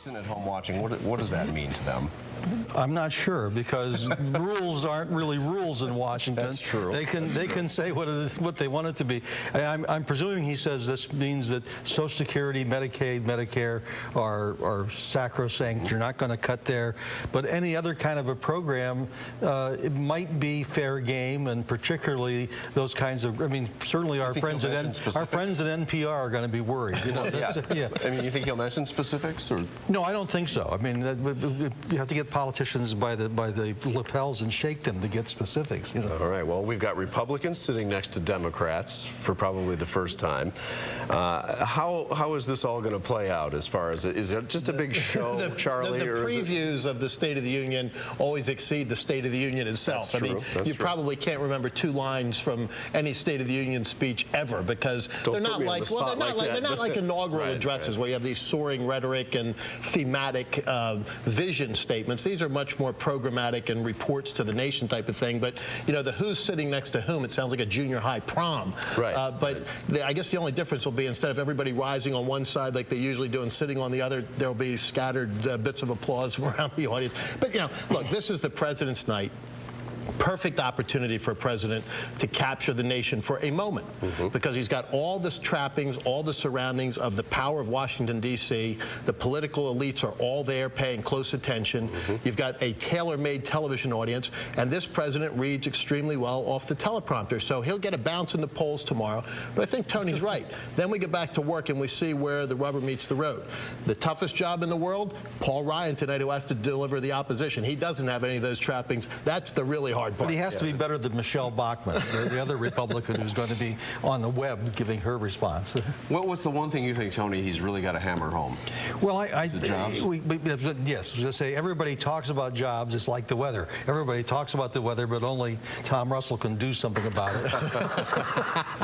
sitting at home watching, what does that mean to them? I'm not sure, because rules aren't really rules in Washington. That's true. They can say what they want it to be. I'm presuming he says this means that Social Security, Medicaid, Medicare are sacrosanct. You're not going to cut there. But any other kind of a program, it might be fair game, and particularly those kinds of. I mean, certainly our friends at NPR are going to be worried. You know, yeah. I mean, you think he'll mention specifics, or? No, I don't think so. I mean, you have to get politicians by the lapels and shake them to get specifics. You know. All right. Well, we've got Republicans sitting next to Democrats for probably the first time. How is this all going to play out? As far as is it just a big show, Charlie? The previews of the State of the Union always exceed the State of the Union itself. That's true. I mean, you probably can't remember 2 lines from any State of the Union speech ever, because they're not like inaugural addresses where you have these soaring rhetoric and thematic vision statements. These are much more programmatic and reports to the nation type of thing. But you know, the who's sitting next to whom, it sounds like a junior high prom. Right. I guess the only difference will be, instead of everybody rising on one side like they usually do and sitting on the other, there'll be scattered bits of applause from around the audience. But you know, look, this is the president's night. Perfect opportunity for a president to capture the nation for a moment, because he's got all the trappings, all the surroundings of the power of Washington, D.C. The political elites are all there paying close attention. You've got a tailor-made television audience, and this president reads extremely well off the teleprompter. So he'll get a bounce in the polls tomorrow. But I think Tony's right. Then we get back to work and we see where the rubber meets the road. The toughest job in the world, Paul Ryan tonight, who has to deliver the opposition. He doesn't have any of those trappings. That's the really hard part. But he has to be better than Michelle Bachmann, the other Republican who's going to be on the web giving her response. What's the one thing you think, Tony, he's really got to hammer home? Well, yes, I was going to say, everybody talks about jobs. It's like the weather. Everybody talks about the weather, but only Tom Russell can do something about it.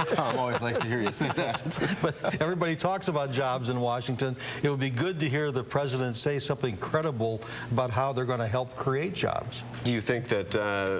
Tom always likes to hear you say that. But everybody talks about jobs in Washington. It would be good to hear the president say something credible about how they're going to help create jobs. Do you think that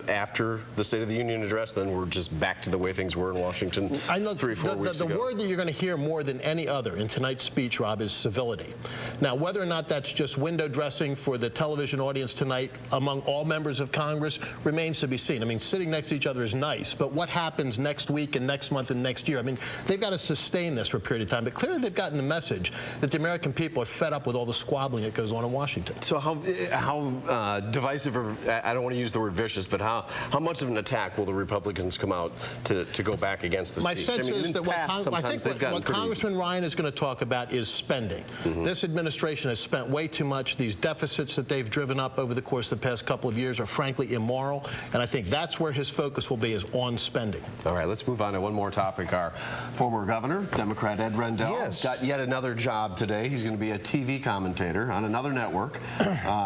after the State of the Union address, then we're just back to the way things were in Washington 3-4 weeks ago? The word that you're going to hear more than any other in tonight's speech, Rob, is civility. Now, whether or not that's just window dressing for the television audience tonight among all members of Congress remains to be seen. I mean, sitting next to each other is nice, but what happens next week and next month and next year? I mean, they've got to sustain this for a period of time, but clearly they've gotten the message that the American people are fed up with all the squabbling that goes on in Washington. So how divisive, or I don't want to use the word vicious, but how much of an attack will the Republicans come out to go back against the speech? My sense is that what Congressman Ryan is going to talk about is spending. This administration has spent way too much. These deficits that they've driven up over the course of the past couple of years are frankly immoral, and I think that's where his focus will be, is on spending. All right, let's move on to one more topic. Our former governor, Democrat Ed Rendell, got yet another job today. He's going to be a TV commentator on another network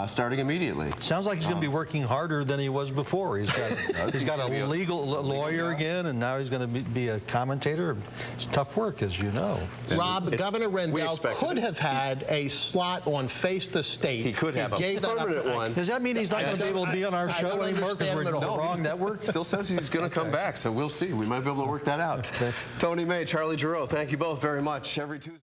starting immediately. Sounds like he's going to be working harder than he was before. He's got a legal lawyer again, and now he's going to be a commentator. It's tough work, as you know. Rob, Governor Rendell could have had a slot on Face the State. He could have a permanent one. Does that mean he's not going to be able to be on our show anymore because we're on the wrong network? Still says he's going to come back, so we'll see. We might be able to work that out. Tony May, Charlie Giroux, thank you both very much. Every Tuesday.